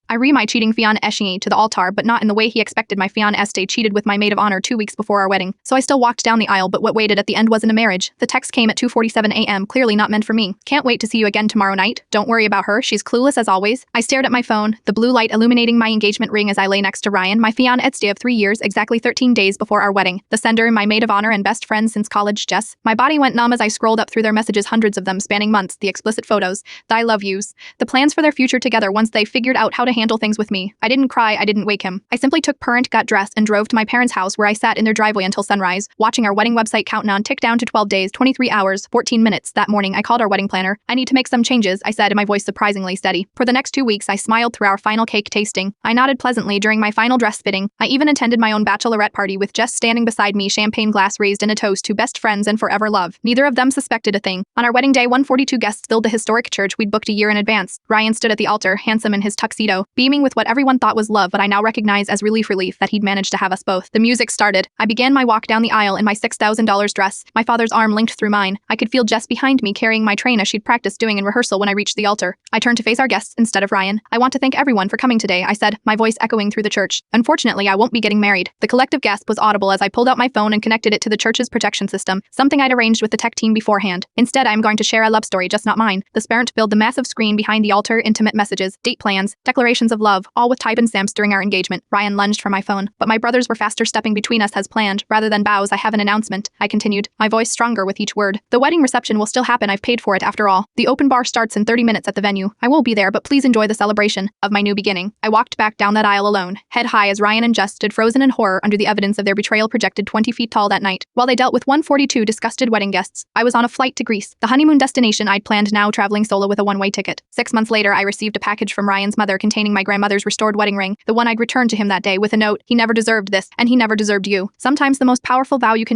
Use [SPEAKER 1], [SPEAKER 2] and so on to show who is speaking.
[SPEAKER 1] I re my cheating fiancé to the altar, but not in the way he expected. My fiancé cheated with my maid of honor 2 weeks before our wedding, so I still walked down the aisle, but what waited at the end wasn't a marriage. The text came at 2:47 a.m., clearly not meant for me. Can't wait to see you again tomorrow night. Don't worry about her, she's clueless as always. I stared at my phone, the blue light illuminating my engagement ring as I lay next to Ryan, my fiancé of 3 years, exactly 13 days before our wedding. The sender, my maid of honor and best friend since college, Jess. My body went numb as I scrolled up through their messages, hundreds of them spanning months, the explicit photos, the I love yous, the plans for their future together once they figured out how to handle things with me. I didn't cry, I didn't wake him. I simply took parent, got dressed, and drove to my parents' house where I sat in their driveway until sunrise, watching our wedding website countdown tick down to 12 days, 23 hours, 14 minutes. That morning, I called our wedding planner. I need to make some changes, I said, my voice surprisingly steady. For the next 2 weeks, I smiled through our final cake tasting. I nodded pleasantly during my final dress fitting. I even attended my own bachelorette party with Jess standing beside me, champagne glass raised in a toast to best friends and forever love. Neither of them suspected a thing. On our wedding day, 142 guests filled the historic church we'd booked a year in advance. Ryan stood at the altar, handsome in his tuxedo, beaming with what everyone thought was love, but I now recognize as relief that he'd managed to have us both. The music started. I began my walk down the aisle in my $6,000 dress, my father's arm linked through mine. I could feel Jess behind me carrying my train as she'd practiced doing in rehearsal when I reached the altar. I turned to face our guests instead of Ryan. I want to thank everyone for coming today, I said, my voice echoing through the church. Unfortunately, I won't be getting married. The collective gasp was audible as I pulled out my phone and connected it to the church's protection system, something I'd arranged with the tech team beforehand. Instead, I'm going to share a love story, just not mine. The parent built the massive screen behind the altar, intimate messages, date plans, declarations of love, all with type and stamps during our engagement. Ryan lunged for my phone, but my brothers were faster, stepping between us as planned. Rather than bows, I have an announcement, I continued, my voice stronger with each word. The wedding reception will still happen, I've paid for it after all. The open bar starts in 30 minutes at the venue. I won't be there, but please enjoy the celebration of my new beginning. I walked back down that aisle alone, head high as Ryan and Jess stood frozen in horror under the evidence of their betrayal projected 20 feet tall that night. While they dealt with 142 disgusted wedding guests, I was on a flight to Greece, the honeymoon destination I'd planned, now traveling solo with a one-way ticket. 6 months later, I received a package from Ryan's mother containing my grandmother's restored wedding ring, the one I'd returned to him that day, with a note, he never deserved this, and he never deserved you. Sometimes the most powerful vow you can make